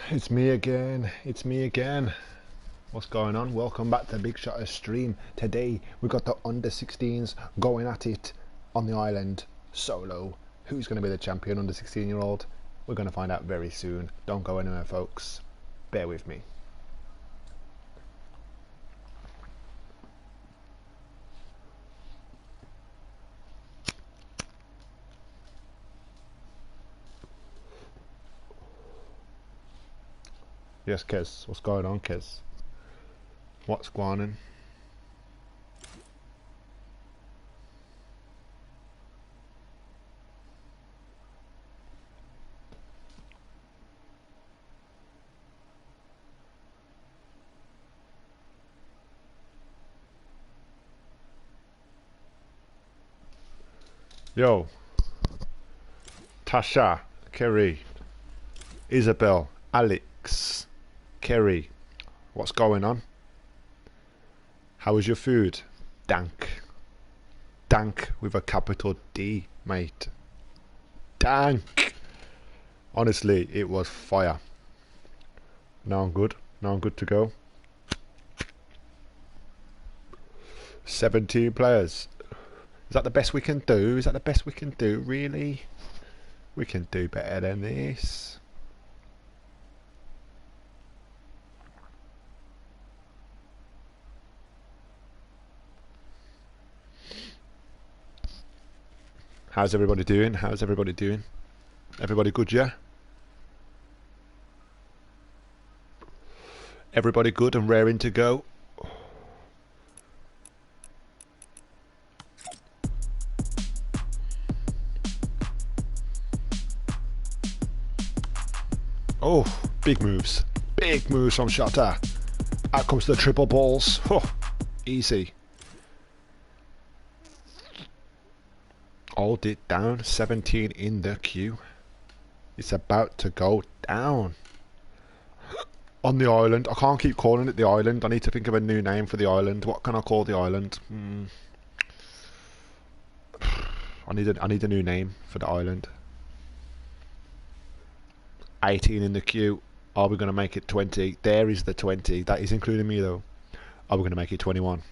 It's me again. It's me again. What's going on? Welcome back to Big Shotters stream. Today we got the under 16s going at it on the island solo. Who's going to be the champion under 16-year-old? We're going to find out very soon. Don't go anywhere, folks. Bear with me. Yes, Kez. What's going on, Kez? What's going on? Yo, Tasha, Kerry, Isabel, Alex, Kerry, what's going on? How was your food? Dank. Dank with a capital D, mate. Dank. Honestly, it was fire. Now I'm good. Now I'm good to go. 17 players. Is that the best we can do? Is that the best we can do? Really? We can do better than this. How's everybody doing? How's everybody doing? Everybody good, yeah? Everybody good and raring to go? Oh, big moves. Big moves from Shotta. Out comes the triple balls. Oh, easy. Hold it down. 17 in the queue. It's about to go down. On the island. I can't keep calling it the island. I need to think of a new name for the island. What can I call the island? I need a new name for the island. 18 in the queue. Are we going to make it 20? There is the 20. That is including me though. Are we going to make it 21?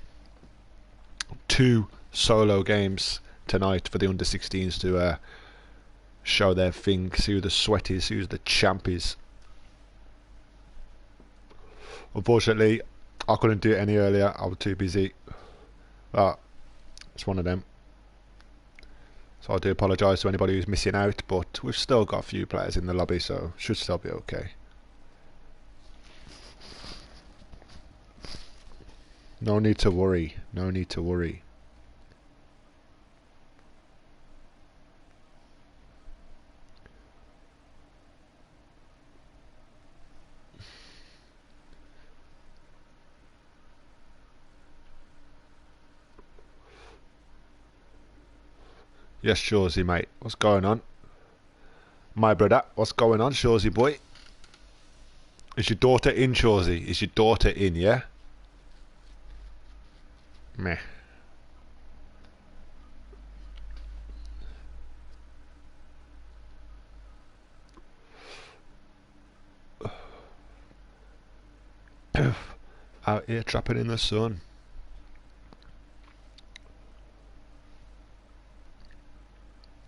2 solo games tonight for the under 16s to show their thing. See who the sweat is. Who's the champ is. Unfortunately, I couldn't do it any earlier. I was too busy. But it's one of them. So I do apologise to anybody who's missing out, but we've still got a few players in the lobby, so should still be okay. No need to worry. No need to worry. Yes, Shorzy, mate. What's going on? My brother, what's going on, Shorzy boy? Is your daughter in, Shorzy? Is your daughter in, yeah? Meh. Out here trapping in the sun.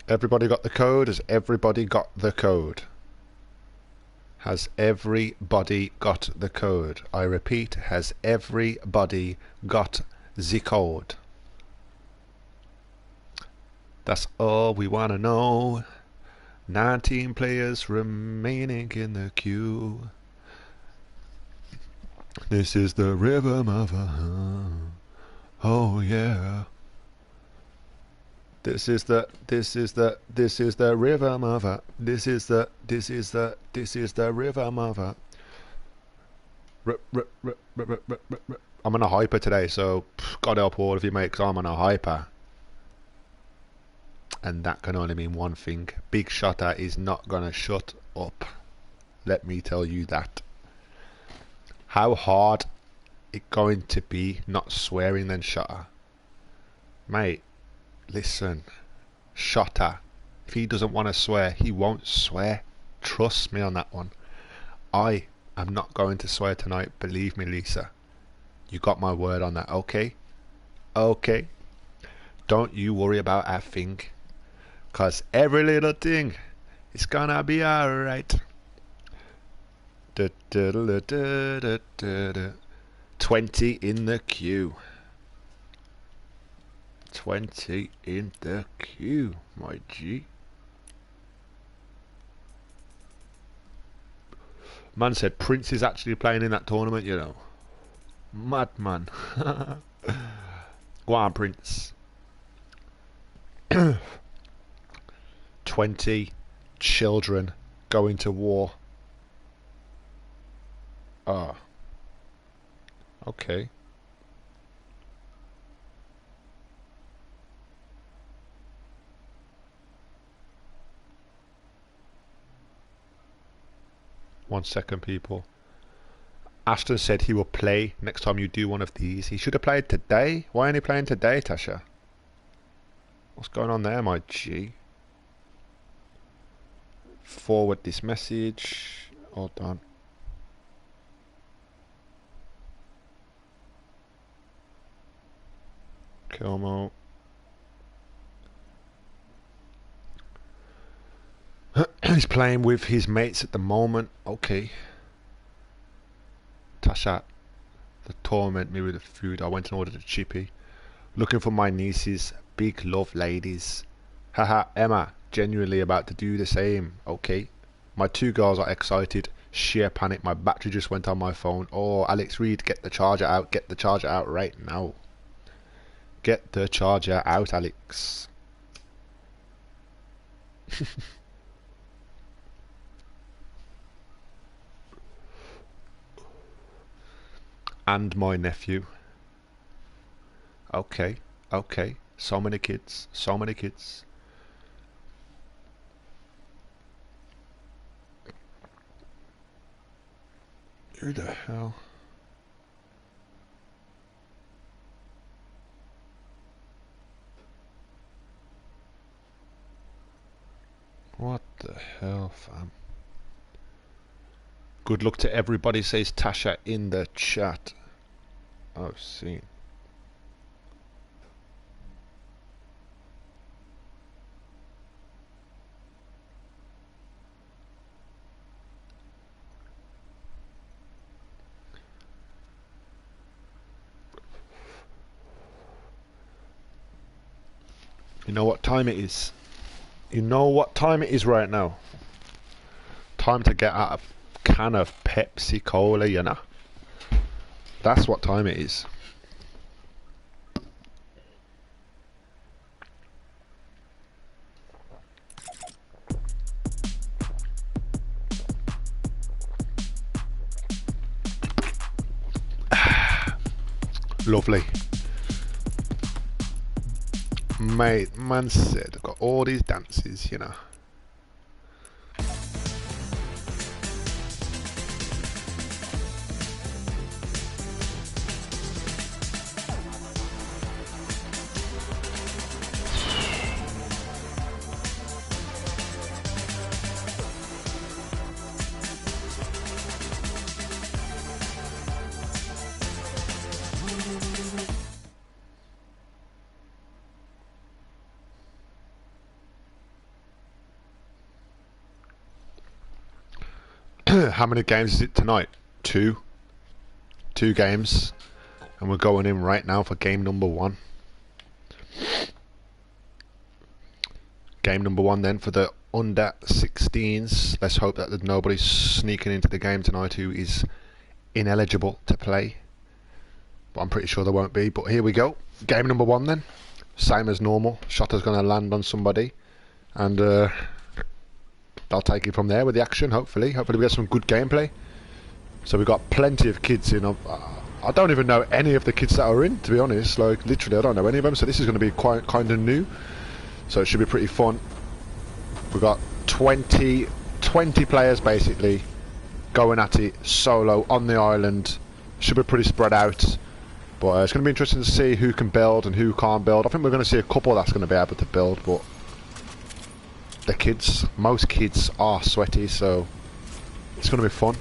Everybody got the code? Has everybody got the code? Has everybody got the code? I repeat, has everybody got the code? That's all we want to know. 19 players remaining in the queue. This is the rhythm of a... Oh yeah. This is the rhythm of a... This is the rhythm of a... I'm on a hyper today, so God help all of you, mate, because I'm on a hyper. And that can only mean one thing. Big Shotta is not gonna shut up. Let me tell you that. How hard it going to be not swearing then, Shotta? Mate, listen. Shotta, if he doesn't want to swear, he won't swear. Trust me on that one. I am not going to swear tonight, believe me, Lisa. You got my word on that, okay? Okay. Don't you worry about a thing. Cause every little thing is gonna be alright. 20 in the queue. 20 in the queue, my G. Man said Prince is actually playing in that tournament, you know. Madman. Go on, Prince. 20 children going to war. Ah. Okay. One second, people. Ashton said he will play next time you do one of these. He should have played today. Why ain't he playing today, Tasha? What's going on there, my G? Forward this message. Hold on. Kilmo. He's playing with his mates at the moment. Okay. Tasha, the torment me with the food. I went and ordered a chippy. Looking for my nieces. Big love, ladies. Haha, Emma, genuinely about to do the same. Okay. My two girls are excited. Sheer panic. My battery just went on my phone. Oh, Alex Reed, get the charger out. Get the charger out right now. Get the charger out, Alex. And my nephew. Okay, okay. So many kids. So many kids. Who the hell? What the hell, fam? Good luck to everybody, says Tasha in the chat. I've seen. You know what time it is? You know what time it is right now? Time to get out a can of Pepsi Cola, you know? That's what time it is. Lovely. Mate, man said, I've got all these dances, you know. How many games is it tonight? Two games, and we're going in right now for game number 1. Game number 1 then for the under 16s. Let's hope that there's nobody sneaking into the game tonight who is ineligible to play, but I'm pretty sure there won't be. But here we go, game number 1 then. Same as normal, shotter's going to land on somebody, and I'll take it from there with the action. Hopefully we get some good gameplay. So we've got plenty of kids in. I don't even know any of the kids that are in, to be honest. Like, literally I don't know any of them, so this is going to be quite kind of new, so it should be pretty fun. We've got 20 players basically going at it solo on the island. Should be pretty spread out, but it's going to be interesting to see who can build and who can't build. I think we're going to see a couple that's going to be able to build, but most kids are sweaty, so it's going to be fun.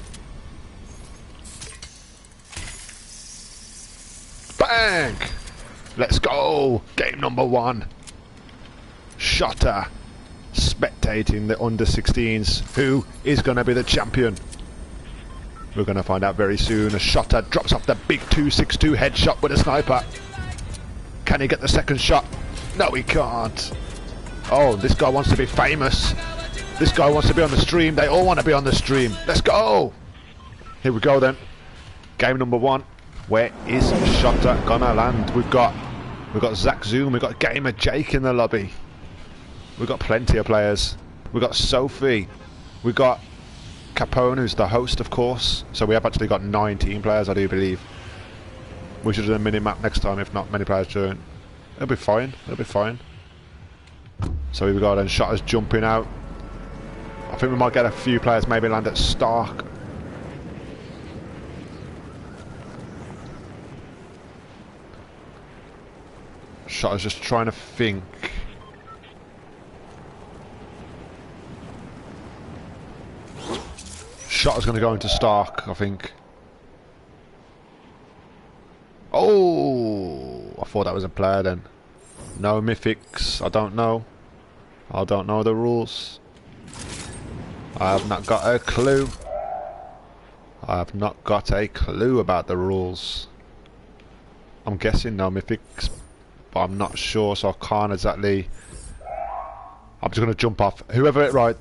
bang! Let's go! Game number 1. Shotta spectating the under 16s. Who is going to be the champion? We're going to find out very soon. A Shotta drops off the big 262 headshot with a sniper. Can he get the second shot? No, he can't. Oh, this guy wants to be famous. This guy wants to be on the stream. They all want to be on the stream. Let's go! Here we go then. Game number 1. Where is Shotta gonna land? We've got Zach Zoom. We've got Gamer Jake in the lobby. We've got plenty of players. We've got Sophie. We've got Capone, who's the host, of course. So we have actually got 19 players, I do believe. We should do a mini-map next time, if not many players join. It'll be fine. It'll be fine. So here we go then. Shotter's jumping out. I think we might get a few players maybe land at Stark. Shotter's just trying to think. Shotter's going to go into Stark, I think. Oh, I thought that was a player then. No mythics. I don't know. I don't know the rules. I have not got a clue. I have not got a clue about the rules. I'm guessing no mythics, but I'm not sure, so I can't exactly. I'm just going to jump off. Whoever it right.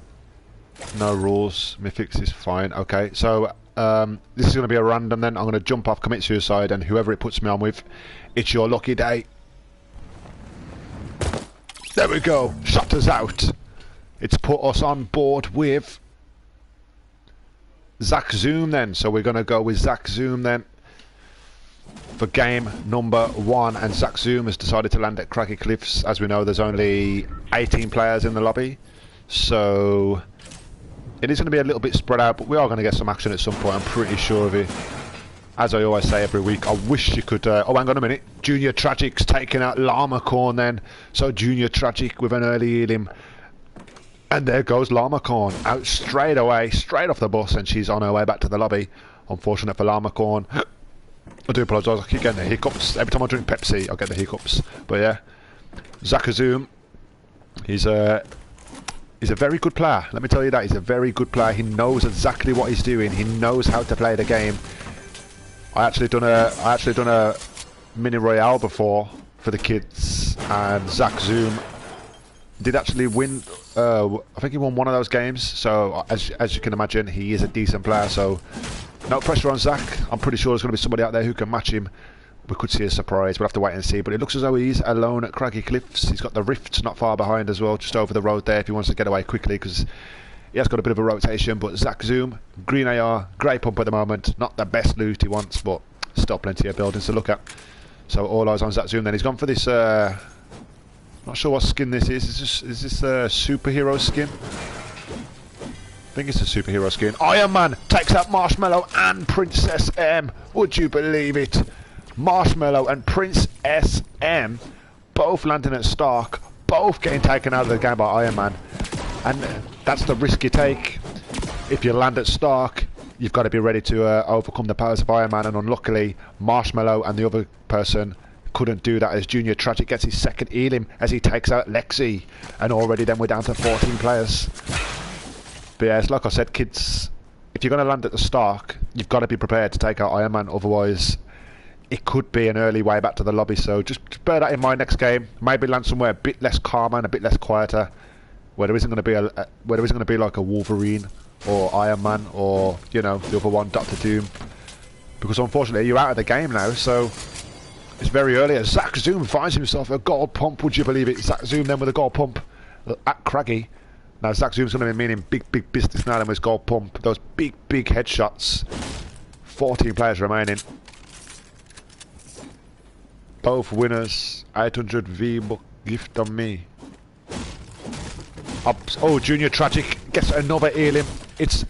No rules. Mythics is fine. Okay, so this is going to be a random then. I'm going to jump off, commit suicide, and whoever it puts me on with, it's your lucky day. There we go. Shot us out. It's put us on board with Zach Zoom then. So we're going to go with Zach Zoom then for game number 1. And Zach Zoom has decided to land at Craggy Cliffs. As we know, there's only 18 players in the lobby. So it is going to be a little bit spread out, but we are going to get some action at some point, I'm pretty sure of it. As I always say every week, I wish you could... oh, hang on a minute. Junior Tragic's taking out Llama Corn then. So Junior Tragic with an early healing. And there goes Llama Corn out straight away, straight off the bus, and she's on her way back to the lobby. Unfortunate for Llama Corn. I do apologise, I keep getting the hiccups. Every time I drink Pepsi, I get the hiccups. But yeah, Zakazoom, he's a very good player. Let me tell you that. He's a very good player. He knows exactly what he's doing. He knows how to play the game. I actually done a mini royale before for the kids, and Zach Zoom did actually win. I think he won one of those games. So as you can imagine, he is a decent player. So no pressure on Zach. I'm pretty sure there's going to be somebody out there who can match him. We could see a surprise. We'll have to wait and see. But it looks as though he's alone at Craggy Cliffs. He's got the rifts not far behind as well, just over the road there if he wants to get away quickly, because he has got a bit of a rotation. But Zach Zoom, green AR, grey pump at the moment. Not the best loot he wants, but still plenty of buildings to look at. So all eyes on Zach Zoom then. He's gone for this, not sure what skin this is. Is this a superhero skin? I think it's a superhero skin. Iron Man takes out Marshmallow and Princess M. Would you believe it? Marshmallow and Prince SM both landing at Stark, both getting taken out of the game by Iron Man. And that's the risk you take. If you land at Stark, you've got to be ready to overcome the powers of Iron Man, and unluckily Marshmallow and the other person couldn't do that, as Junior Tragic gets his second healing as he takes out Lexi, and already then we're down to 14 players. But yeah, it's like I said, kids, if you're going to land at the Stark, you've got to be prepared to take out Iron Man, otherwise it could be an early way back to the lobby. So just bear that in mind next game. Maybe land somewhere a bit less calmer and a bit less quieter, where there isn't going to be like a Wolverine or Iron Man or, you know, the other one, Doctor Doom, because unfortunately you're out of the game now. So it's very early as Zach Zoom finds himself a gold pump. Would you believe it? Zach Zoom then with a gold pump at Craggy. Now Zach Zoom's going to be meaning big business now then with his gold pump. Those big headshots. 14 players remaining. Both winners. 800 V-Book gift on me. Oh, Junior Tragic gets another healing. It's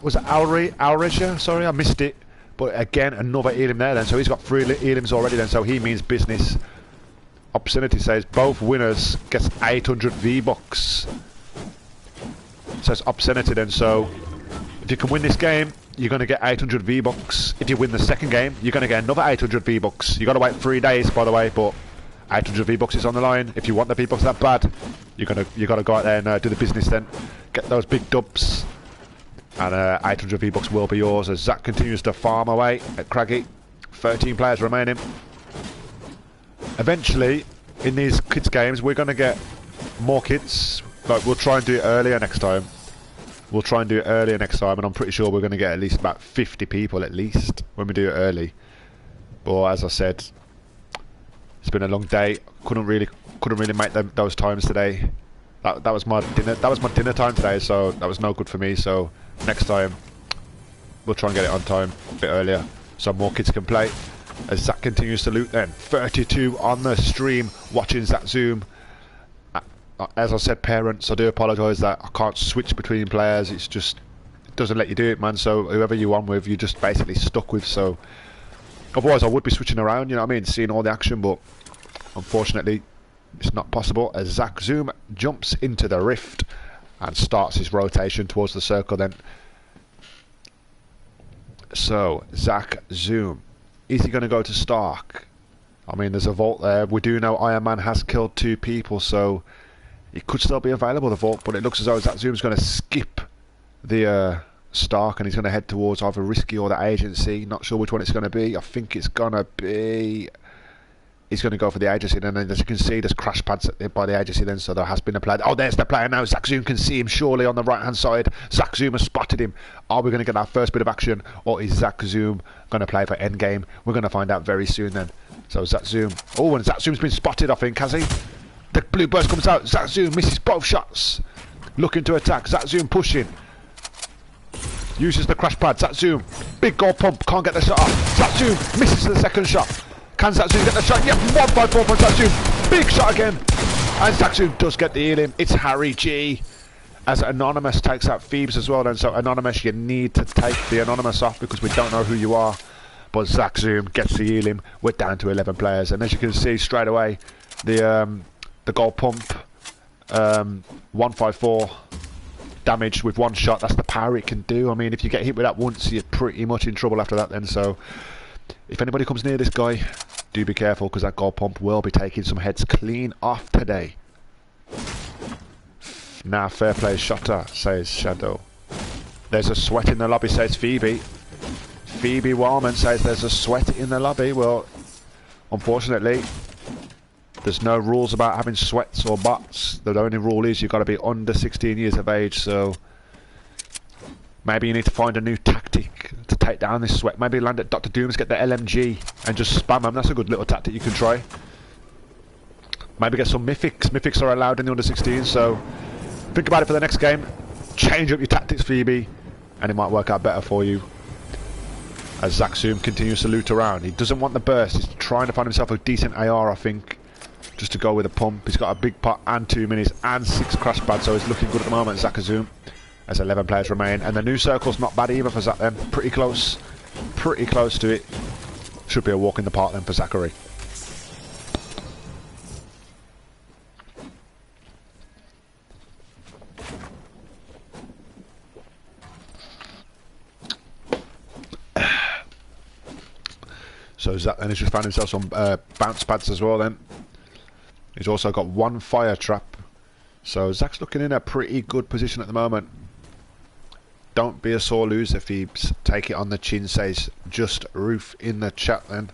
was it Alresia? Sorry, I missed it. But again, another healing there then. So he's got 3 healings already then. So he means business. Obscenity says both winners gets 800 V-Bucks. Says Obscenity then. So if you can win this game, you're going to get 800 V-Bucks. If you win the second game, you're going to get another 800 V-Bucks. You've got to wait 3 days, by the way, but 800 V-Bucks is on the line. If you want the V-Bucks that bad, you got to go out there and do the business then. Get those big dubs. And 800 V-Bucks will be yours as Zach continues to farm away at Craggy. 13 players remaining. Eventually, in these kids games, we're going to get more kids. Like, we'll try and do it earlier next time. And I'm pretty sure we're going to get at least about 50 people at least when we do it early. But as I said, it's been a long day. Couldn't really make those times today. That was my dinner. That was my dinner time today, so that was no good for me. So next time we'll try and get it on time a bit earlier, so more kids can play. As Zach continues to loot, then 32 on the stream watching Zach Zoom. As I said, parents, I do apologise that I can't switch between players. It's just, it doesn't let you do it, man. So whoever you're on with, you're just basically stuck with. So otherwise I would be switching around, you know what I mean, seeing all the action, but unfortunately it's not possible as Zach Zoom jumps into the rift and starts his rotation towards the circle then. So Zach Zoom, is he going to go to Stark? I mean, there's a vault there. We do know Iron Man has killed 2 people, so it could still be available, the vault, but it looks as though Zach Zoom's going to skip the Stark and he's going to head towards either Risky or the Agency. Not sure which one it's going to be. I think it's going to be... He's going to go for the Agency, and then as you can see, there's crash pads by the Agency then, so there has been a player. Oh, there's the player now. Zach Zoom can see him surely on the right-hand side. Zach Zoom has spotted him. Are we going to get our first bit of action, or is Zach Zoom going to play for endgame? We're going to find out very soon then. So Zach Zoom... Oh, and Zach Zoom's been spotted, I think, has he? The blue burst comes out. Zach Zoom misses both shots. Looking to attack. Zach Zoom pushing. Uses the crash pad. Zach Zoom. Big goal pump. Can't get the shot off. Zach Zoom misses the second shot. Can Zach Zoom get the shot? Yep, 154 from Zach Zoom. Big shot again. And Zach Zoom does get the healing. It's Harry G. As Anonymous takes out Phoebes as well then. So Anonymous, you need to take the Anonymous off because we don't know who you are. But Zach Zoom gets the healing. We're down to 11 players. And as you can see straight away, the gold pump, 154 damage with 1 shot. That's the power it can do. I mean, if you get hit with that once, you're pretty much in trouble after that then. So if anybody comes near this guy, do be careful because that gold pump will be taking some heads clean off today. Now fair play shotter, says Shadow. There's a sweat in the lobby, says Phoebe. Phoebe Wallman says there's a sweat in the lobby. Well, unfortunately, there's no rules about having sweats or bots. The only rule is you've got to be under 16 years of age, so maybe you need to find a new tactic to take down this sweat. Maybe land at Dr. Dooms, get the LMG and just spam them. That's a good little tactic you can try. Maybe get some mythics. Mythics are allowed in the under 16, so think about it for the next game. Change up your tactics, Phoebe, and it might work out better for you. As Zach Zoom continues to loot around. He doesn't want the burst. He's trying to find himself a decent AR, I think, just to go with a pump. He's got a big pot and 2 minis and 6 crash pads, so he's looking good at the moment, Zach Zoom. As 11 players remain, and the new circle's not bad either for Zach then. Pretty close to it. Should be a walk in the park then for Zachary. So Zach then has just found himself some bounce pads as well then. He's also got 1 fire trap. So Zach's looking in a pretty good position at the moment. Don't be a sore loser, Phoebes. Take it on the chin, says Just Roof in the chat then.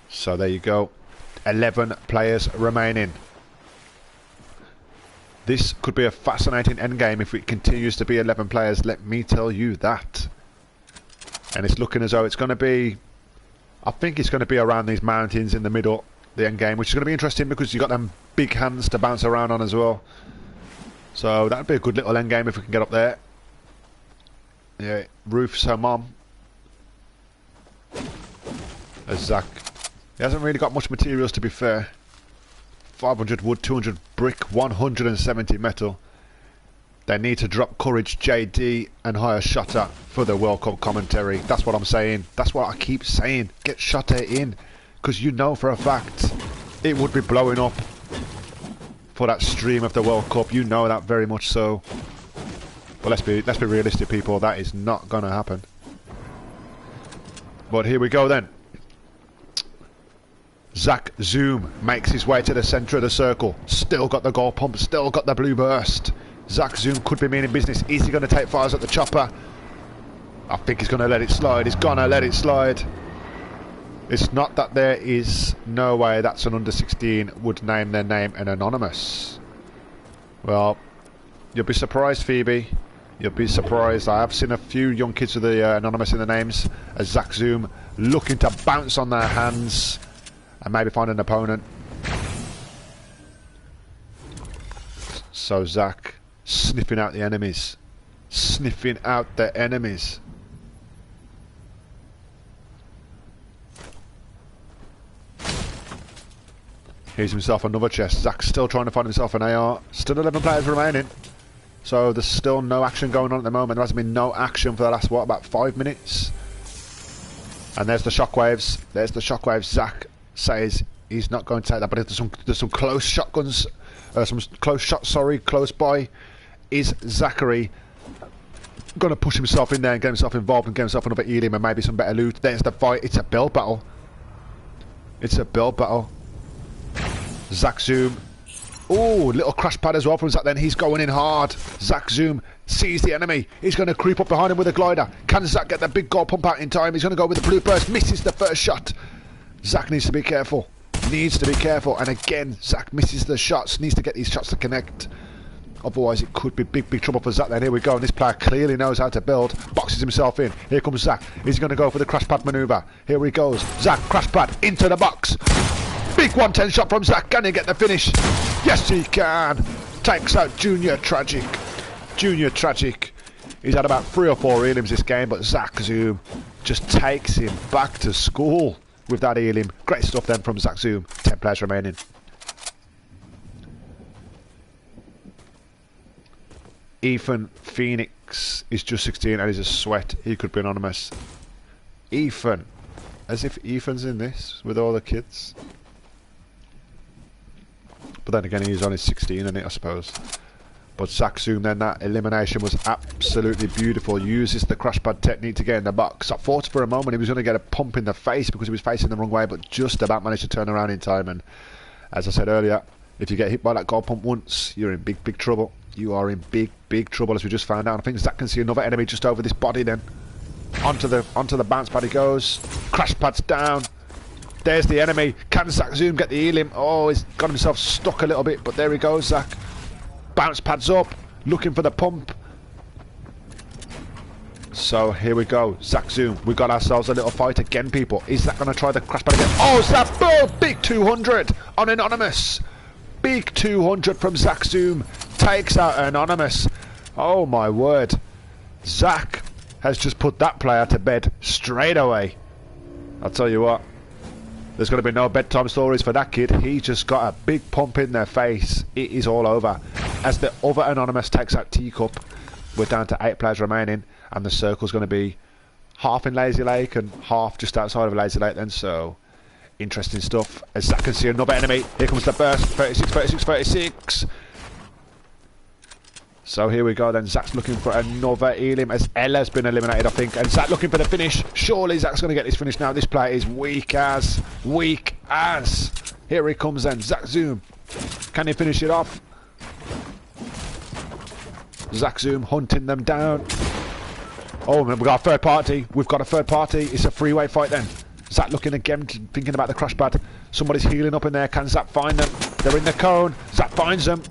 So there you go. 11 players remaining. This could be a fascinating endgame if it continues to be 11 players, let me tell you that. And it's looking as though it's going to be... I think it's going to be around these mountains in the middle, the endgame, which is going to be interesting because you've got them big hands to bounce around on as well. So that'd be a good little endgame if we can get up there. Yeah, Roof's her mom. As Zach. He hasn't really got much materials, to be fair. 500 wood, 200 brick, 170 metal. They need to drop Courage JD and hire Shotter for the World Cup commentary. That's what I'm saying. That's what I keep saying. Get Shotter in. Because you know for a fact it would be blowing up for that stream of the World Cup. You know that very much so. But let's be realistic, people. That is not going to happen. But here we go then. Zach Zoom makes his way to the centre of the circle. Still got the goal pump. Still got the blue burst. Zach Zoom could be meaning business. Is he going to take fires at the chopper? I think he's going to let it slide. He's going to let it slide. It's not that there is no way that's an under 16 would name their name an anonymous. Well, you'll be surprised, Phoebe. You'll be surprised. I have seen a few young kids with the anonymous in the names. As Zach Zoom looking to bounce on their hands and maybe find an opponent. So Zach sniffing out the enemies. Sniffing out the enemies. Here's himself another chest. Zach's still trying to find himself an AR. Still 11 players remaining. So there's still no action going on at the moment. There hasn't been no action for the last, what, about 5 minutes? And there's the shockwaves. There's the shockwaves. Zach says he's not going to take that, but there's some close shotguns. Some close shots, sorry, close by. Is Zachary going to push himself in there and get himself involved and get himself another Elim and maybe some better loot? There's the fight. It's a build battle. It's a build battle. Zach Zoom. Oh, little crash pad as well from Zach then. He's going in hard. Zach Zoom sees the enemy. He's going to creep up behind him with a glider. Can Zach get the big goal pump out in time? He's going to go with the blue burst. Misses the first shot. Zach needs to be careful. Needs to be careful. And again, Zach misses the shots. Needs to get these shots to connect. Otherwise, it could be big trouble for Zach then. Here we go. And this player clearly knows how to build. Boxes himself in. Here comes Zach. He's going to go for the crash pad maneuver. Here he goes. Zach, crash pad into the box. Big 110 shot from Zach. Can he get the finish? Yes, he can. Takes out Junior Tragic. Junior Tragic. He's had about 3 or 4 elims this game, but Zach Zoom just takes him back to school with that elim. Great stuff then from Zach Zoom. 10 players remaining. Ethan Phoenix is just 16 and he's a sweat. He could be anonymous. Ethan. As if Ethan's in this with all the kids. But then again, he's only 16, isn't it, I suppose. But Zach Zoom then, that elimination was absolutely beautiful. Uses the crash pad technique to get in the box. I thought for a moment he was going to get a pump in the face because he was facing the wrong way, but just about managed to turn around in time. And as I said earlier, if you get hit by that goal pump once, you're in big trouble. You are in big trouble, as we just found out. I think Zach can see another enemy just over this body then. Onto the bounce pad he goes. Crash pad's down. There's the enemy. Can Zach Zoom get the elim? Oh, he's got himself stuck a little bit, but there he goes, Zach. Bounce pads up, looking for the pump. So here we go, Zach Zoom. We got ourselves a little fight again, people. Is Zach going to try the crash pad again? Oh, Zach, oh, big 200 on Anonymous. Big 200 from Zach Zoom. Takes out Anonymous. Oh my word. Zach has just put that player to bed straight away. I'll tell you what. There's going to be no bedtime stories for that kid. He just got a big pump in their face. It is all over. As the other Anonymous takes out Teacup, we're down to 8 players remaining, and the circle's going to be half in Lazy Lake and half just outside of Lazy Lake then, so interesting stuff. As Zach can see another enemy. Here comes the burst. 36, 36, 36. So here we go then. Zach's looking for another elim as Ella's been eliminated, I think. And Zach looking for the finish. Surely Zach's going to get this finish now. This player is weak as. Weak as. Here he comes then. Zach Zoom. Can he finish it off? Zach Zoom hunting them down. Oh, we've got a third party. We've got a third party. It's a three-way fight then. Zach looking again, thinking about the crash pad. Somebody's healing up in there. Can Zach find them? They're in the cone. Zach finds them.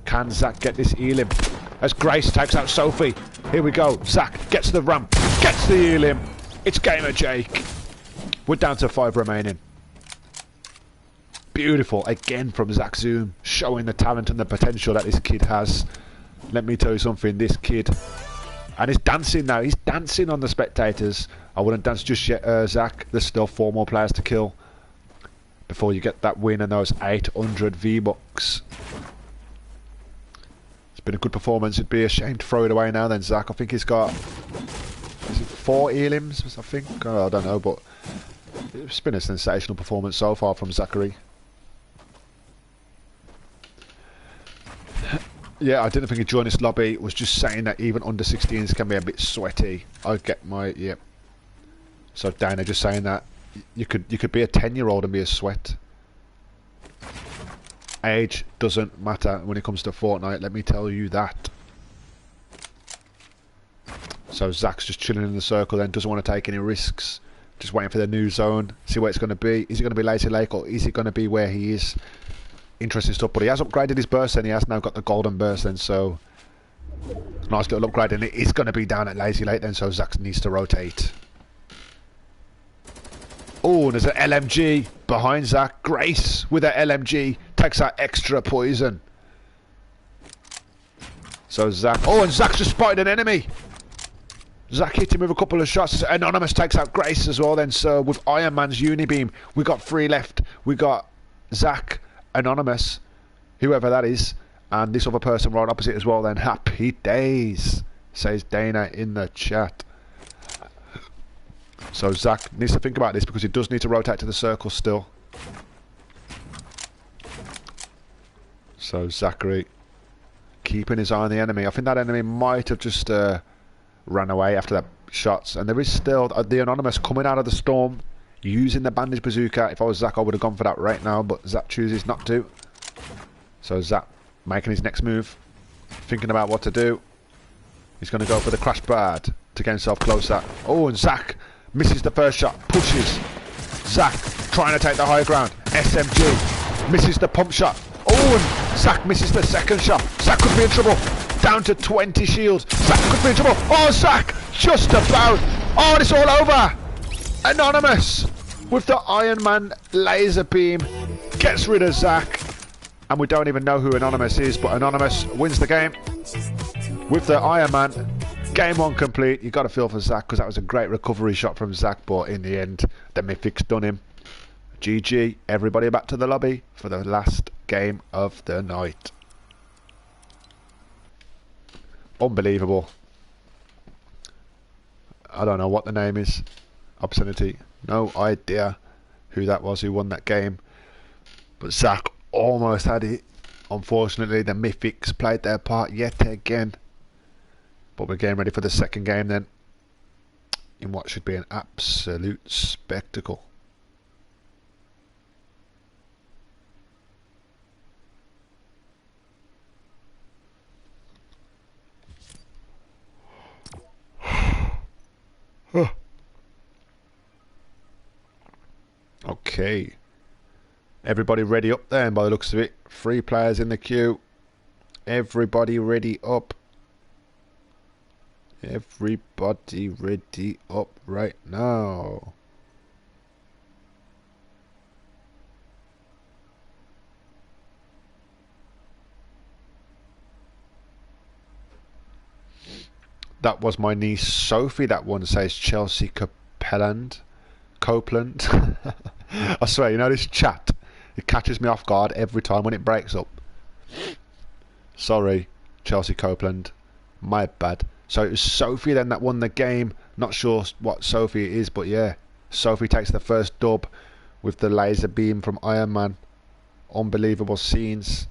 Can Zach get this elim? As Grace takes out Sophie. Here we go. Zach gets the ramp. Gets the elim. It's Gamer Jake. We're down to 5 remaining. Beautiful. Again from Zach Zoom. Showing the talent and the potential that this kid has. Let me tell you something. This kid... And he's dancing now. He's dancing on the spectators. I wouldn't dance just yet, Zach. There's still 4 more players to kill. Before you get that win and those 800 V-Bucks. Been a good performance. It'd be a shame to throw it away now then, Zach. I think he's got, is it 4 elims, I think? Oh, I don't know, but it's been a sensational performance so far from Zachary. Yeah, I didn't think he'd join this lobby. Was just saying that even under 16s can be a bit sweaty. I get my yep. So Dana just saying that you could be a 10-year-old and be a sweat. Age doesn't matter when it comes to Fortnite. Let me tell you that. So Zach's just chilling in the circle. Then doesn't want to take any risks. Just waiting for the new zone. See where it's going to be. Is it going to be Lazy Lake or is it going to be where he is? Interesting stuff, but he has upgraded his burst and he has now got the golden burst then, so nice little upgrade, and it is going to be down at Lazy Lake then, so Zach needs to rotate. Oh, and there's an LMG behind Zach. Grace with that LMG takes out extra poison. So Zach, oh, and Zach's just spotted an enemy. Zach hit him with a couple of shots. Anonymous takes out Grace as well then, so with Iron Man's Unibeam, we got 3 left. We got Zach, Anonymous, whoever that is, and this other person right opposite as well then. Happy days, says Dana in the chat. So Zach needs to think about this because he does need to rotate to the circle still. So Zachary keeping his eye on the enemy. I think that enemy might have just ran away after that shots, and there is still the Anonymous coming out of the storm using the bandage bazooka. If I was Zach, I would have gone for that right now, but Zach chooses not to. So Zach making his next move, thinking about what to do. He's going to go for the crash pad to get himself closer. Oh, and Zach misses the first shot, pushes. Zach trying to take the high ground. SMG misses the pump shot. Oh, and Zach misses the second shot. Zach could be in trouble. Down to 20 shields. Zach could be in trouble. Oh, Zach just about. Oh, it's all over. Anonymous with the Iron Man laser beam gets rid of Zach, and we don't even know who Anonymous is, but Anonymous wins the game with the Iron Man. Game 1 complete. You got to feel for Zach because that was a great recovery shot from Zach, but in the end the Mythic's done him. GG, everybody back to the lobby for the last game of the night. Unbelievable. I don't know what the name is. Obscenity. No idea who that was who won that game. But Zach almost had it. Unfortunately, the Mythics played their part yet again. But we're getting ready for the second game then, in what should be an absolute spectacle. Okay. Everybody ready up there, and by the looks of it, 3 players in the queue. Everybody ready up. Everybody ready up right now. That was my niece Sophie. That one says Chelsea Copeland. I swear, you know this chat, it catches me off guard every time when it breaks up. Sorry, Chelsea Copeland. My bad. So it was Sophie then that won the game. Not sure what Sophie is, but yeah. Sophie takes the first dub with the laser beam from Iron Man. Unbelievable scenes.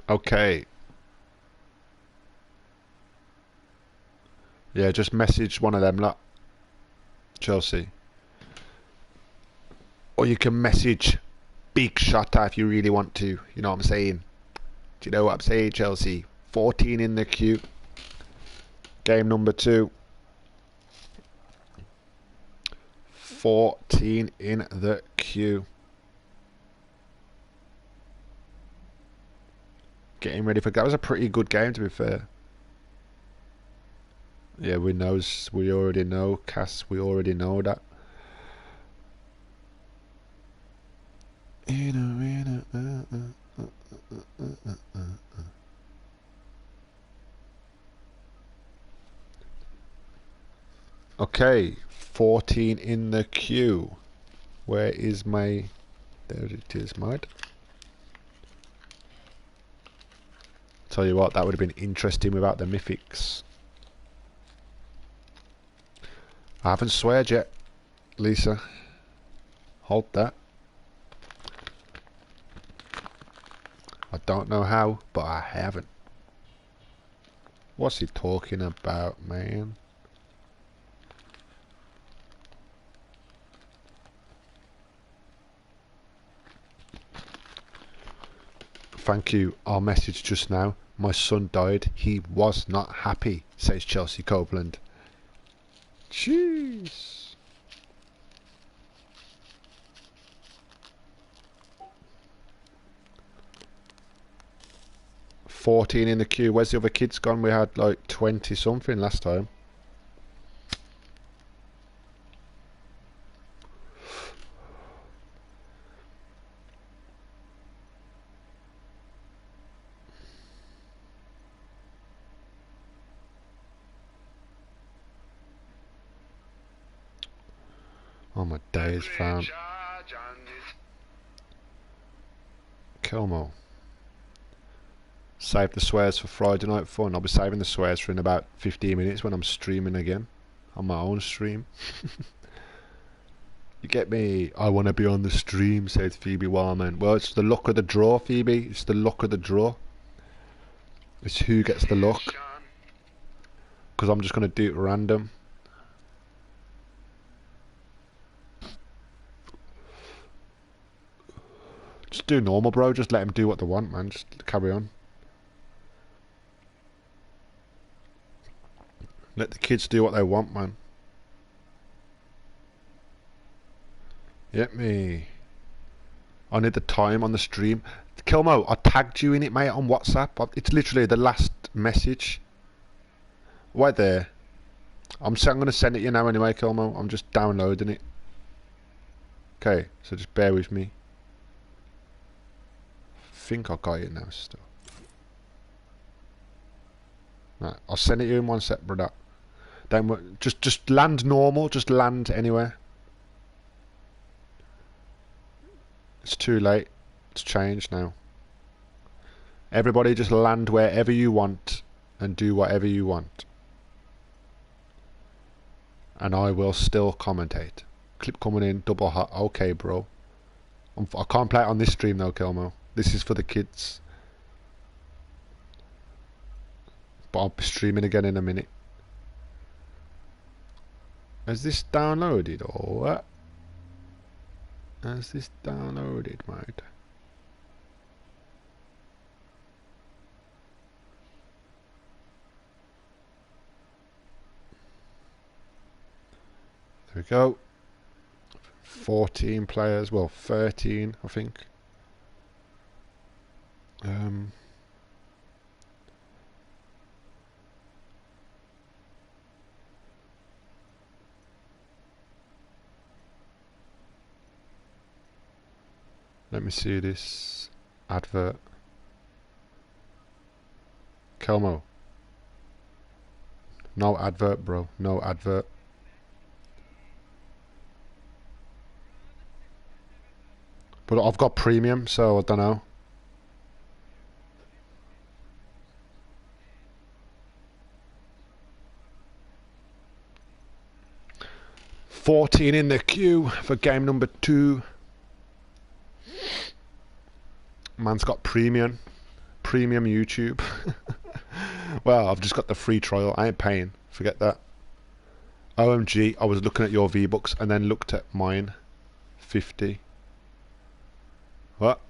Okay. Yeah, just message one of them lot. Chelsea. Or you can message Big Shotter if you really want to. You know what I'm saying? Do you know what I'm saying, Chelsea? 14 in the queue. Game number 2. 14 in the queue. Getting ready for... That was a pretty good game, to be fair. Yeah, we already know, Cass, we already know that. Okay, 14 in the queue. Where is my... There it is, mate. Tell you what, that would have been interesting without the mythics. I haven't sweared yet, Lisa. Hold that. I don't know how, but I haven't. What's he talking about, man? Thank you. Our message just now. My son died. He was not happy, says Chelsea Copeland. Jeez. $14 in the queue. Where's the other kids gone? We had like 20 something last time. Oh my days, fam. Kilmo. Save the swears for Friday night fun. I'll be saving the swears for in about 15 minutes when I'm streaming again. On my own stream. You get me? I want to be on the stream, said Phoebe Warman. Well, it's the luck of the draw, Phoebe. It's the luck of the draw. It's who gets the luck. Because I'm just going to do it random. Just do normal, bro. Just let them do what they want, man. Just carry on. Let the kids do what they want, man. Get me. I need the time on the stream. Kilmo, I tagged you in it, mate, on WhatsApp. It's literally the last message. Right there. I'm going to send it you now anyway, Kilmo. I'm just downloading it. Okay, so just bear with me. I think I got it now still. Right, I'll send it you in one sec, brother. Don't just land normal. Just land anywhere. It's too late. It's changed now. Everybody just land wherever you want and do whatever you want. And I will still commentate. Clip coming in, double hot. Okay, bro. I can't play it on this stream though, Kilmo. This is for the kids. But I'll be streaming again in a minute. Has this downloaded or what? Has this downloaded, mate? There we go. 14 players, well 13 I think. Let me see this advert. Kelmo. No advert, bro. No advert. But I've got premium, so I don't know. $14 in the queue for game number 2. Man's got premium YouTube. Well, I've just got the free trial. I ain't paying. Forget that. OMG, I was looking at your V-Bucks and then looked at mine. 50. What?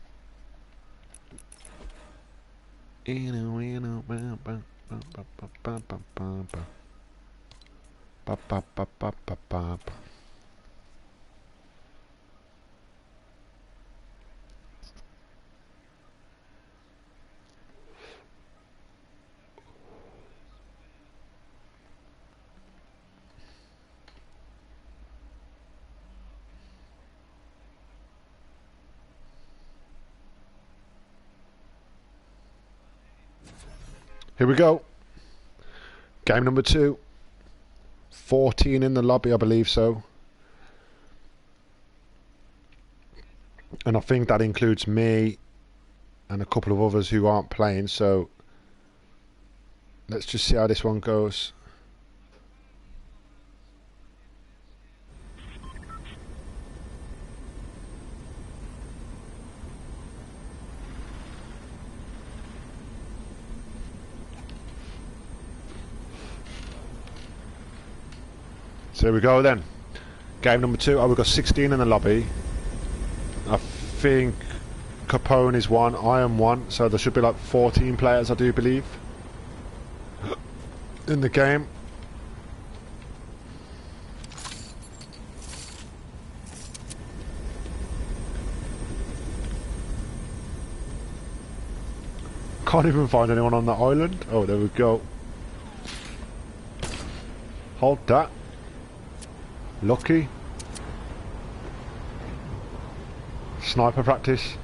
Here we go. Game number 2. 14 in the lobby, I believe so. And I think that includes me and a couple of others who aren't playing, so let's just see how this one goes. So here we go then. Game number 2. Oh, we've got 16 in the lobby. I think Capone is 1, I am 1, so there should be like 14 players, I do believe, in the game. Can't even find anyone on the island. Oh, there we go. Hold that. Lucky. Sniper practice.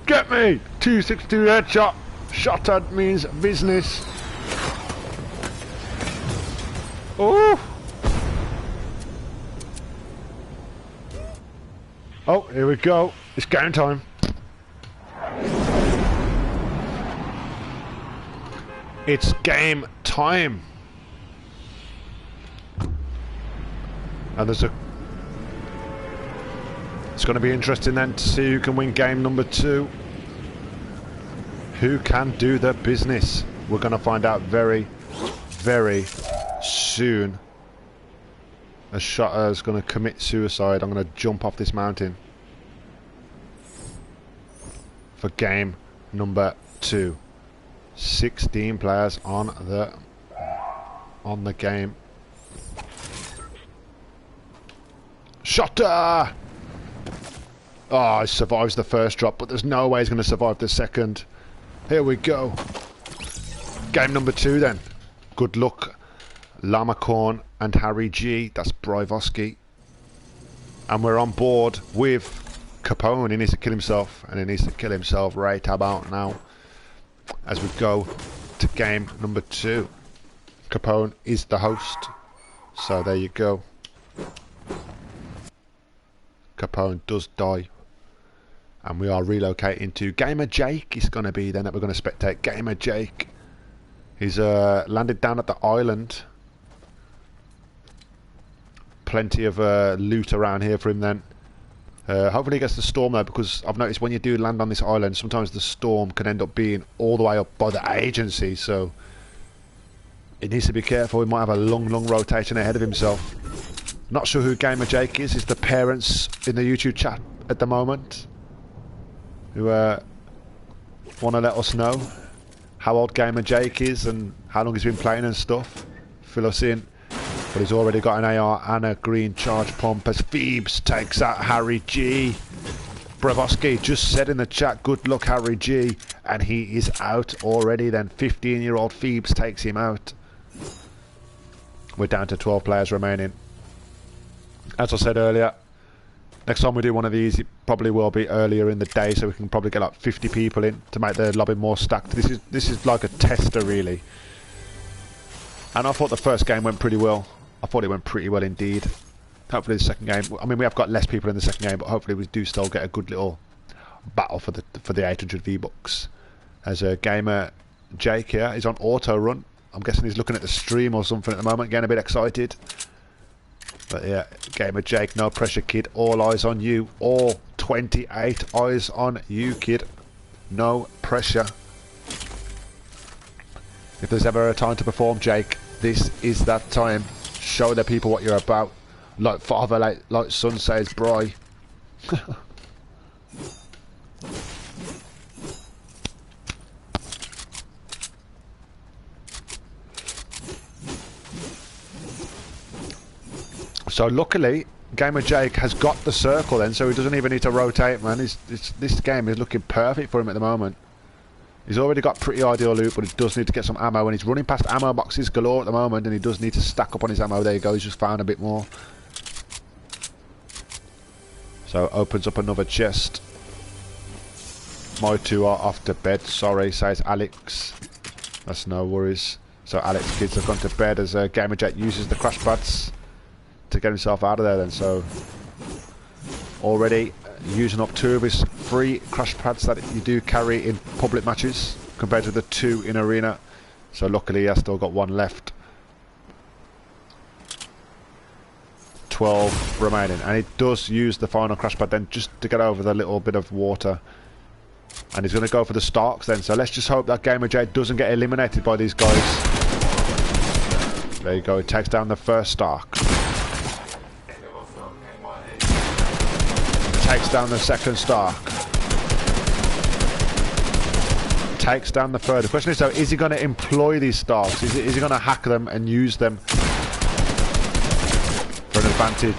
Get me! 262 headshot. Shot means business. Oh! Oh, here we go. It's game time. It's game time. And there's a... It's going to be interesting then to see who can win game number 2. Who can do the business? We're going to find out very, very soon. A shotter is going to commit suicide. I'm going to jump off this mountain for game number 2. 16 players on the game. Shotter! Oh, he survives the first drop, but there's no way he's going to survive the second. Here we go. Game number 2 then. Good luck, Lamacorn and Harry G. That's Bryvoski. And we're on board with Capone. He needs to kill himself, and he needs to kill himself right about now. As we go to game number 2. Capone is the host. So there you go. Capone does die. And we are relocating to Gamer Jake. It's going to be then that we're going to spectate Gamer Jake. He's landed down at the island. Plenty of loot around here for him then. Hopefully he gets the storm though, because I've noticed when you do land on this island, sometimes the storm can end up being all the way up by the agency, so he needs to be careful. He might have a long rotation ahead of himself. Not sure who Gamer Jake is. It's the parents in the YouTube chat at the moment who want to let us know how old Gamer Jake is and how long he's been playing and stuff. Fill us in. But he's already got an AR and a green charge pump as Phoebes takes out Harry G. Bryvoski just said in the chat, good luck Harry G. And he is out already then. 15-year-old Phoebes takes him out. We're down to 12 players remaining. As I said earlier, next time we do one of these, it probably will be earlier in the day, so we can probably get like 50 people in to make the lobby more stacked. This is like a tester really. And I thought the first game went pretty well. I thought it went pretty well indeed. Hopefully the second game, I mean we have got less people in the second game, but hopefully we do still get a good little battle for the 800 V-Bucks. As a Gamer Jake here, he's on auto run. I'm guessing he's looking at the stream or something at the moment, getting a bit excited. But yeah, Gamer Jake, no pressure kid, all eyes on you. All 28 eyes on you kid. No pressure. If there's ever a time to perform, Jake, this is that time. Show the people what you're about. Like father, like son says, Bry. So luckily, Gamer Jake has got the circle then, so he doesn't even need to rotate, man. This game is looking perfect for him at the moment. He's already got pretty ideal loot, but he does need to get some ammo, and he's running past ammo boxes galore at the moment, and he does need to stack up on his ammo. There you go, he's just found a bit more. So opens up another chest. My two are off to bed, sorry, says Alex. That's no worries. So Alex kids have gone to bed as Gamer Jake uses the crash pads to get himself out of there then. So already using up 2 of his free crash pads that you do carry in public matches compared to the 2 in arena. So luckily he has still got 1 left. 12 remaining, and he does use the final crash pad then just to get over the little bit of water, and he's going to go for the Starks then. So let's just hope that Gamer Jade doesn't get eliminated by these guys. There you go, it takes down the first Stark. Takes down the second Stark. Takes down the third. The question is though, is he going to employ these Starks? Is he going to hack them and use them for an advantage?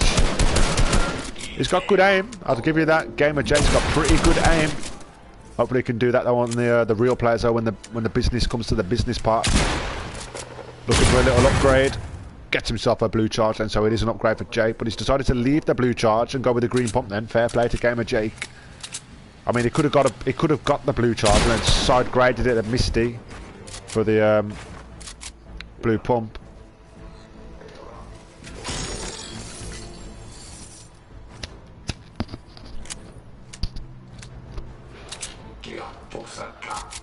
He's got good aim, I'll give you that. Gamer Jake's got pretty good aim. Hopefully he can do that though on the real players though when the business comes to the business part. Looking for a little upgrade. Gets himself a blue charge, and so it is an upgrade for Jake, but he's decided to leave the blue charge and go with the green pump then. Fair play to Gamer Jake. I mean, he could have got the blue charge and then side graded it at Misty for the blue pump.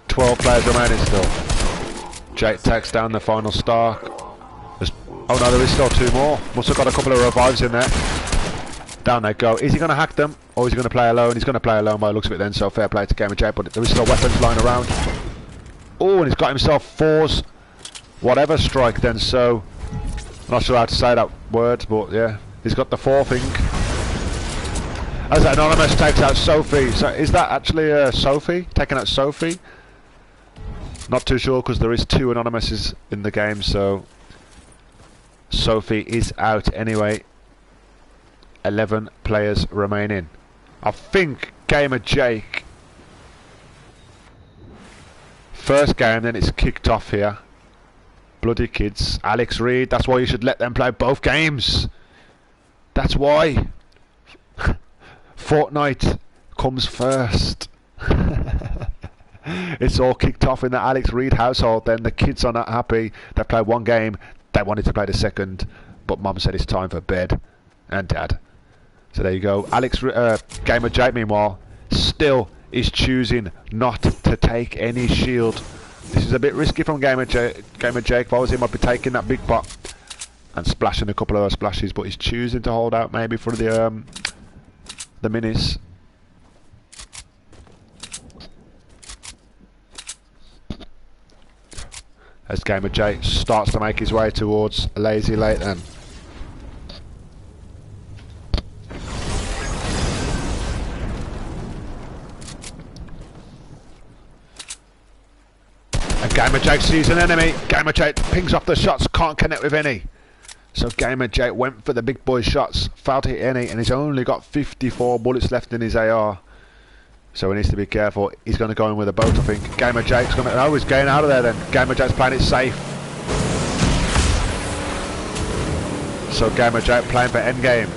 $12 players remaining still. Jake takes down the final Stark. Oh no, there is still 2 more. Must have got a couple of revives in there. Down they go. Is he going to hack them? Or is he going to play alone? He's going to play alone by the looks of it then, so fair play to Gamer Jake, but there is still weapons lying around. Oh, and he's got himself 4s. Whatever strike then, so... I'm not sure how to say that word, but yeah. He's got the 4 thing. As Anonymous takes out Sophie. So is that actually Sophie? Taking out Sophie? Not too sure, because there is 2 Anonymouses in the game, so... Sophie is out anyway. 11 players remaining. I think Gamer Jake. First game, then it's kicked off here. Bloody kids. Alex Reed, that's why you should let them play both games. That's why. Fortnite comes first. It's all kicked off in the Alex Reed household. Then the kids are not happy. They played 1 game. They wanted to play the second, but Mum said it's time for bed, and Dad. So there you go. Gamer Jake, meanwhile, still is choosing not to take any shield. This is a bit risky from Gamer Jake. If I was him, I'd be taking that big pot and splashing a couple of splashes, but he's choosing to hold out maybe for the minis. As Gamer Jake starts to make his way towards a Lazy Lake then. And Gamer Jake sees an enemy. Gamer Jake pings off the shots, can't connect with any. So Gamer Jake went for the big boy shots, failed to hit any, and he's only got 54 bullets left in his AR. So he needs to be careful. He's going to go in with a boat, I think. Gamer Jake's going to... Oh, he's getting out of there then. Gamer Jake's playing it safe. So Gamer Jake playing for endgame.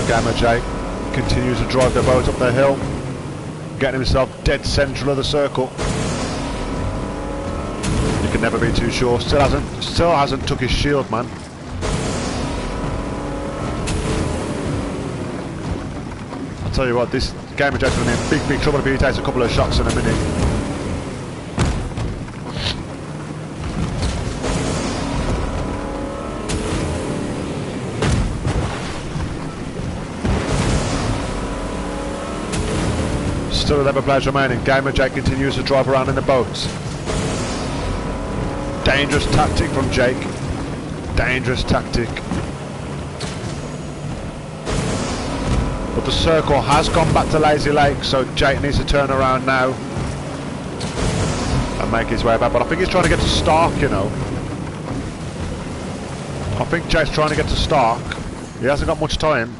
Gamer Jake continues to drive the boat up the hill, getting himself dead central of the circle. You can never be too sure. Still hasn't took his shield, man. I'll tell you what, this Gamer Jake's going to be in big trouble if he takes a couple of shots in a minute. Still 11 players remaining. Gamer Jake continues to drive around in the boat. Dangerous tactic from Jake. Dangerous tactic. But the circle has gone back to Lazy Lake, so Jake needs to turn around now and make his way back. But I think he's trying to get to Stark, you know. I think Jake's trying to get to Stark. He hasn't got much time.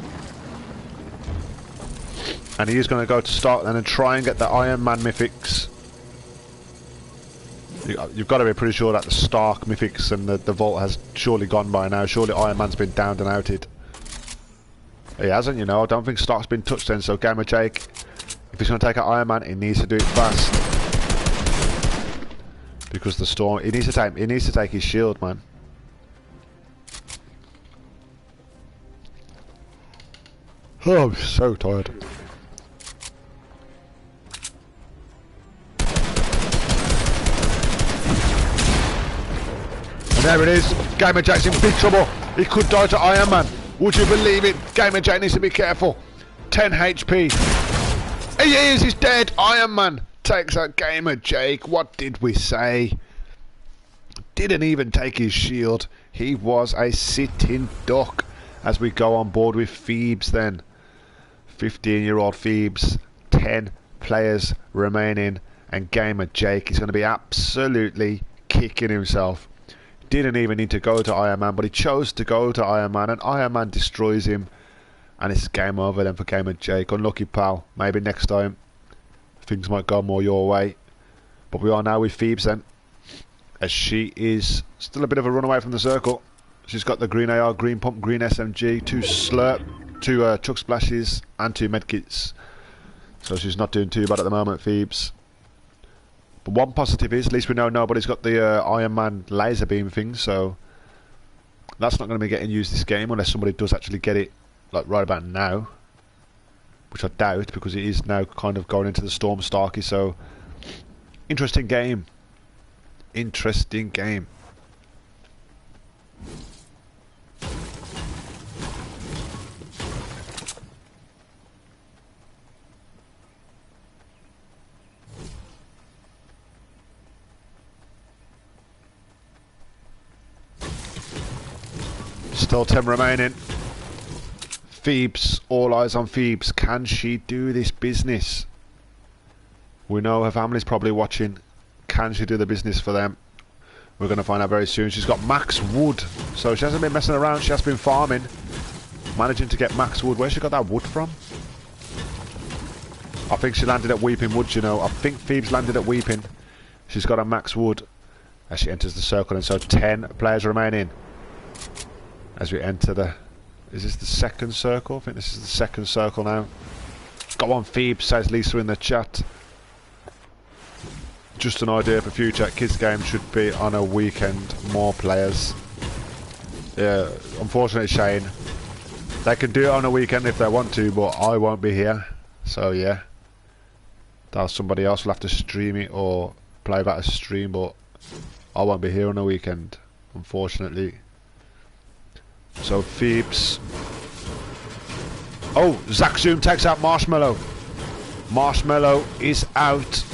And he is going to go to Stark then and try and get the Iron Man mythics. You've got to be pretty sure that the Stark mythics and the vault has surely gone by now. Surely Iron Man's been downed and outed. He hasn't, you know. I don't think Stark's been touched then. So Gamer Jake, if he's going to take out Iron Man, he needs to do it fast. Because the storm, he needs to take his shield, man. Oh, I'm so tired. There it is. Gamer Jack's in big trouble. He could die to Iron Man. Would you believe it? Gamer Jack needs to be careful. 10 HP. He is. He's dead. Iron Man takes out Gamer Jake. What did we say? Didn't even take his shield. He was a sitting duck. As we go on board with Phoebes then. 15-year-old Phoebes. 10 players remaining. And Gamer Jake is going to be absolutely kicking himself. Didn't even need to go to Iron Man, but he chose to go to Iron Man, and Iron Man destroys him. And it's game over then for Gamer Jake. Unlucky, pal. Maybe next time things might go more your way. But we are now with Phoebes then, as she is still a bit of a runaway from the circle. She's got the green AR, green pump, green SMG, 2 slurp, 2 chuck splashes, and 2 medkits. So she's not doing too bad at the moment, Phoebes. But one positive is, at least we know nobody's got the Iron Man laser beam thing, so that's not going to be getting used this game unless somebody does actually get it, like right about now, which I doubt, because it is now kind of going into the Storm Starky. So interesting game. Interesting game. Still 10 remaining. Phoebes, all eyes on Phoebes. Can she do this business? We know her family's probably watching. Can she do the business for them? We're going to find out very soon. She's got max wood, so she hasn't been messing around. She has been farming, managing to get max wood. Where's she got that wood from? I think she landed at Weeping Woods, you know. I think Phoebes landed at Weeping. She's got a max wood as she enters the circle, and so 10 players remaining. As we enter the... Is this the second circle? I think this is the second circle now. Go on, Phoebes, says Lisa in the chat. Just an idea for future. Kids game should be on a weekend. More players. Yeah, unfortunately, Shane. They can do it on a weekend if they want to, but I won't be here. So, yeah. Somebody else will have to stream it or play that as stream, but I won't be here on a weekend, unfortunately. So Phoebes. Oh, Zach Zoom takes out Marshmallow. Marshmallow is out.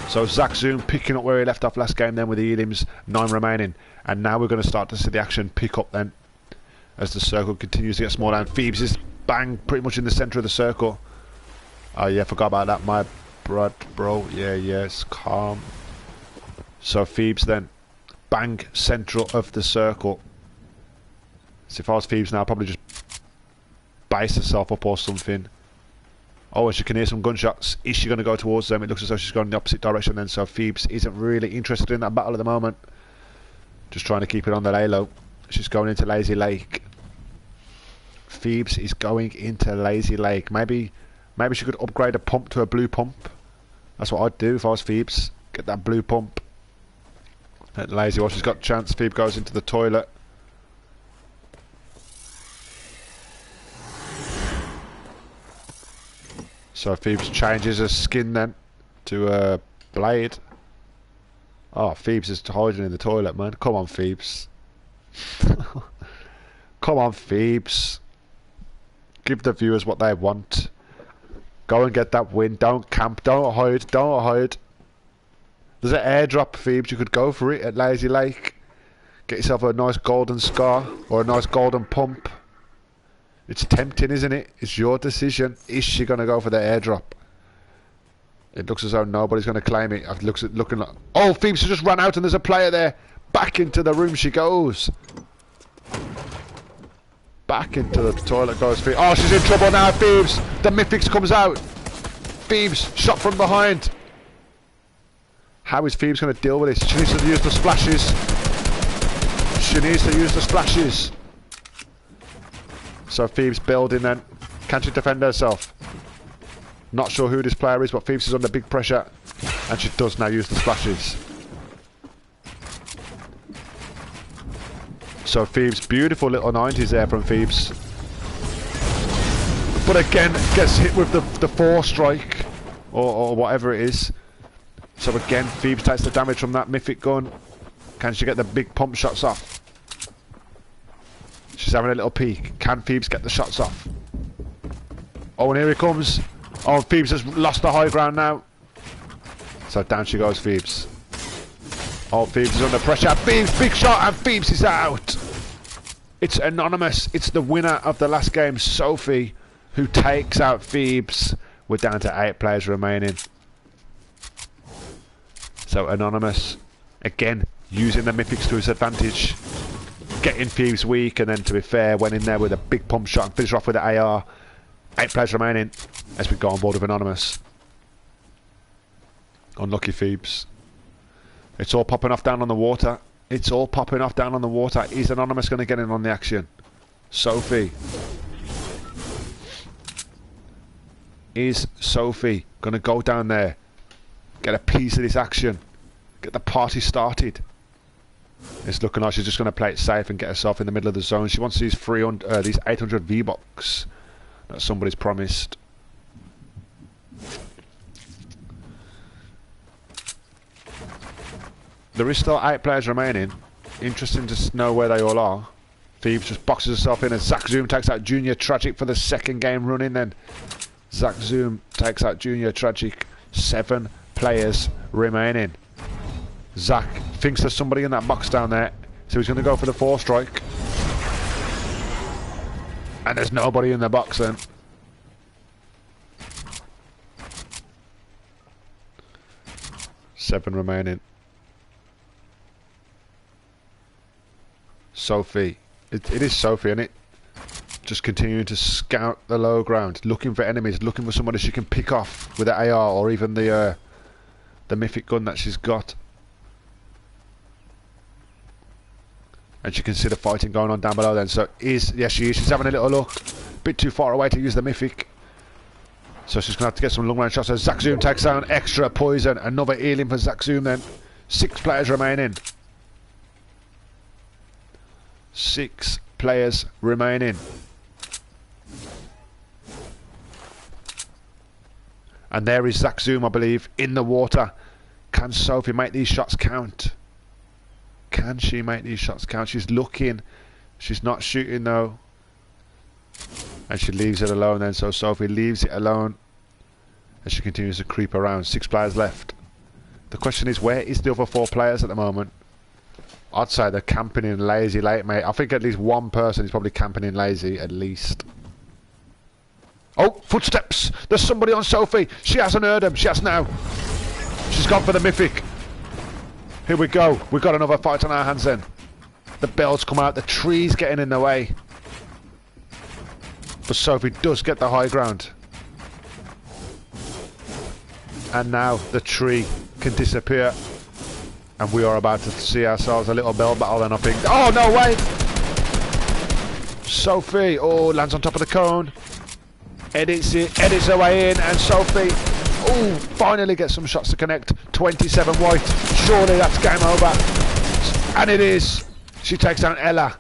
So Zach Zoom picking up where he left off last game then with the Elims, 9 remaining. And now we're going to start to see the action pick up then, as the circle continues to get smaller. And Phoebes is bang pretty much in the centre of the circle. Oh yeah, forgot about that, my bro. Yeah, it's calm. So Phoebes then, bang central of the circle. So if I was Phoebes now, I'd probably just base herself up or something. Oh, and she can hear some gunshots. Is she going to go towards them? It looks as though she's going in the opposite direction then, so Phoebes isn't really interested in that battle at the moment. Just trying to keep it on the lay low. She's going into Lazy Lake. Phoebes is going into Lazy Lake. Maybe she could upgrade a pump to a blue pump. That's what I'd do if I was Phoebes. Get that blue pump. At Lazy, while she's got a chance, Phoebes goes into the toilet. So Phoebes changes her skin then to a blade. Oh, Phoebes is hiding in the toilet, man. Come on, Phoebes. Come on, Phoebes. Give the viewers what they want. Go and get that win. Don't camp. Don't hide. Don't hide. There's an airdrop, Phoebes. You could go for it at Lazy Lake. Get yourself a nice golden scar or a nice golden pump. It's tempting, isn't it? It's your decision. Is she going to go for the airdrop? It looks as though nobody's going to claim it. It looks looking like... Oh, Phoebes just ran out and there's a player there. Back into the room she goes. Back into the toilet goes Phoebes. Oh, she's in trouble now, Phoebes. The Mythics comes out. Phoebes shot from behind. How is Phoebes going to deal with this? She needs to use the splashes. She needs to use the splashes. So Phoebes building then. Can she defend herself? Not sure who this player is, but Phoebes is under big pressure. And she does now use the splashes. So Phoebes, beautiful little 90s there from Phoebes. But again, gets hit with the 4 strike. Or whatever it is. So again, Phoebes takes the damage from that Mythic gun. Can she get the big pump shots off? She's having a little peek. Can Phoebes get the shots off? Oh, and here he comes. Oh, Phoebes has lost the high ground now. So down she goes, Phoebes. Oh, Phoebes is under pressure. Phoebes, big shot, and Phoebes is out. It's anonymous. It's the winner of the last game, Sophie, who takes out Phoebes. We're down to 8 players remaining. So anonymous, again, using the mythics to his advantage. Getting Phoebes weak, and then to be fair, went in there with a big pump shot and finished off with the AR. 8 players remaining as we go on board with anonymous. Unlucky Phoebes. It's all popping off down on the water. It's all popping off down on the water. Is anonymous going to get in on the action? Sophie. Is Sophie going to go down there, get a piece of this action, get the party started? It's looking like she's just going to play it safe and get herself in the middle of the zone. She wants these 800 V-Bucks that somebody's promised. There is still 8 players remaining. Interesting to know where they all are. Phoebes just boxes herself in, and Zach Zoom takes out Junior Tragic for the second game running then. Zach Zoom takes out Junior Tragic. 7 players remaining. Zach thinks there's somebody in that box down there, so he's going to go for the 4 strike. And there's nobody in the box then. Seven remaining. Sophie. It is Sophie, isn't it? Just continuing to scout the low ground, looking for enemies, looking for somebody she can pick off with the AR or even the mythic gun that she's got. And she can see the fighting going on down below then. So yes, she is. She's having a little look. Bit too far away to use the mythic. So she's going to have to get some long range shots. So Zach Zoom takes down extra poison. Another healing for Zach Zoom then. 6 players remaining. 6 players remaining. And there is Zach Zoom, I believe, in the water. Can Sophie make these shots count? Can she make these shots count? She's looking. She's not shooting though. And she leaves it alone then. So Sophie leaves it alone as she continues to creep around. 6 players left. The question is, where is the other 4 players at the moment? I'd say they're camping in lazy late, mate. I think at least one person is probably camping in lazy, at least. Oh, footsteps! There's somebody on Sophie. She hasn't heard him. She has now. She's gone for the mythic. Here we go. We've got another fight on our hands then. The bells come out. The tree's getting in the way. But Sophie does get the high ground. And now the tree can disappear. And we are about to see ourselves a little bell battle then, I think. Oh, no, wait! Sophie, oh, lands on top of the cone. Edits it, edits her way in, and Sophie, oh, finally gets some shots to connect. 27 white. Surely that's game over. And it is. She takes down Ella.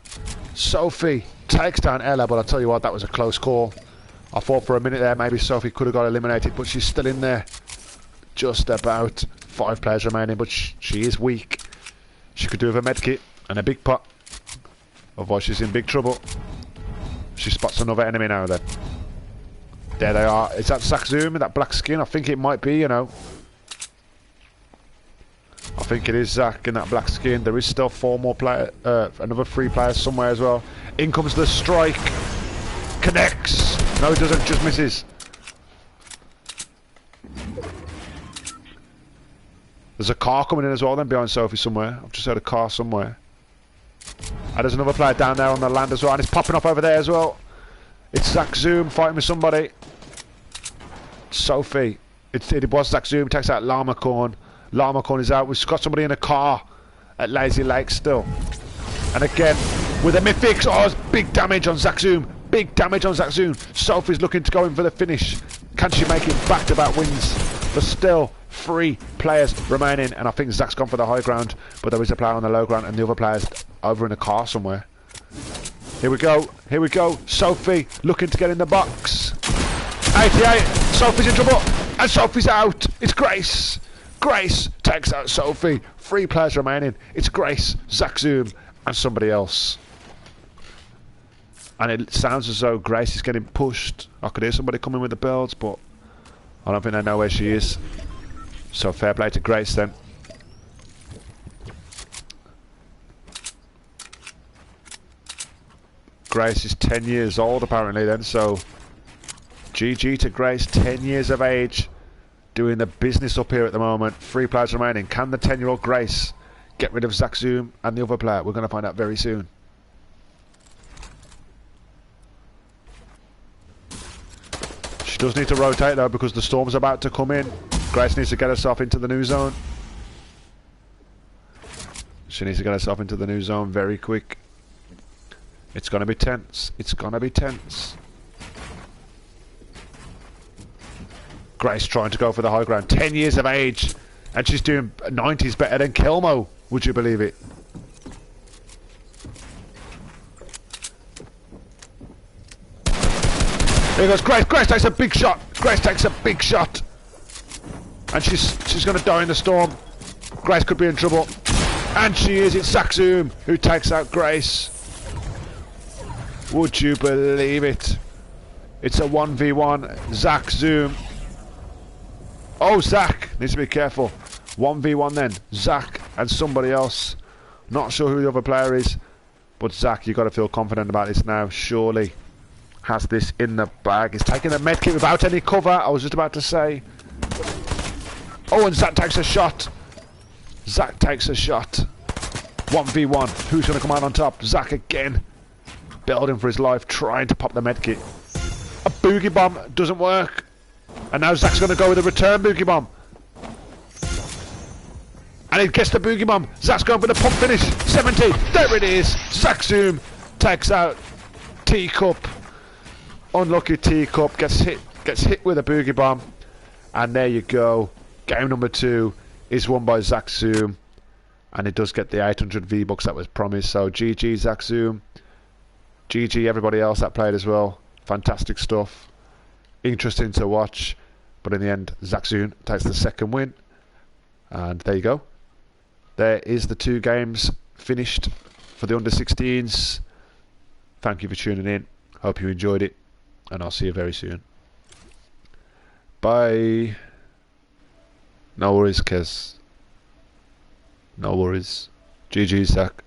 Sophie takes down Ella, but I'll tell you what, that was a close call. I thought for a minute there maybe Sophie could have got eliminated, but she's still in there. Just about. 5 players remaining, but she is weak. She could do with a medkit and a big pot. Otherwise she's in big trouble. She spots another enemy now then. There they are. Is that Zach Zoom in that black skin? I think it might be, you know. I think it is Zach in that black skin. There is still 4 more players, another 3 players somewhere as well. In comes the strike. Connects. No, it doesn't, just misses. There's a car coming in as well then behind Sophie somewhere. I've just heard a car somewhere. And there's another player down there on the land as well. And it's popping up over there as well. It's Zach Zoom fighting with somebody. Sophie. It was Zach Zoom. Takes out Llamacorn. Llamacorn is out. We've got somebody in a car at Lazy Lake still. And again, with a mythics. Oh, it's big damage on Zach Zoom. Big damage on Zach Zoom. Sophie's looking to go in for the finish. Can she make it back-to-back wins? But still, 3 players remaining, and I think Zach's gone for the high ground, but there is a player on the low ground and the other player's over in a car somewhere. Here we go, here we go. Sophie looking to get in the box. 88, Sophie's in trouble, and Sophie's out. It's Grace. Grace takes out Sophie. 3 players remaining. It's Grace, Zach Zoom, and somebody else. And it sounds as though Grace is getting pushed. I could hear somebody coming with the builds, but I don't think they know where she is. So fair play to Grace then. Grace is 10 years old apparently then, so GG to Grace, 10 years of age, doing the business up here at the moment. 3 players remaining. Can the 10-year-old Grace get rid of Zach Zoom and the other player? We're going to find out very soon. She does need to rotate though because the storm's about to come in. Grace needs to get herself into the new zone. She needs to get herself into the new zone very quick. It's going to be tense. It's going to be tense. Grace trying to go for the high ground. 10 years of age. And she's doing 90s better than Kilmo. Would you believe it? Here goes Grace. Grace takes a big shot. Grace takes a big shot. And she's going to die in the storm. Grace could be in trouble. And she is. It's Zach Zoom who takes out Grace. Would you believe it? It's a 1v1. Zach Zoom. Oh, Zach needs to be careful. 1v1 then. Zach and somebody else. Not sure who the other player is. But Zach, you've got to feel confident about this now. Surely has this in the bag. He's taking the medkit without any cover. I was just about to say. Oh, and Zach takes a shot. Zach takes a shot. 1v1. Who's going to come out on top? Zach again. Building for his life. Trying to pop the medkit. A boogie bomb doesn't work. And now Zach's going to go with a return boogie bomb. And he gets the boogie bomb. Zach's going for the pump finish. 70. There it is. Zach Zoom takes out Teacup. Unlucky Teacup gets hit with a boogie bomb. And there you go. Game number 2 is won by Zach Zoom. And it does get the 800 V-Bucks that was promised. So GG Zach Zoom. GG everybody else that played as well. Fantastic stuff. Interesting to watch. But in the end, Zach Zoom takes the second win. And there you go. There is the 2 games finished for the under-16s. Thank you for tuning in. Hope you enjoyed it. And I'll see you very soon. Bye. No worries, Kez. No worries. GG, Zach.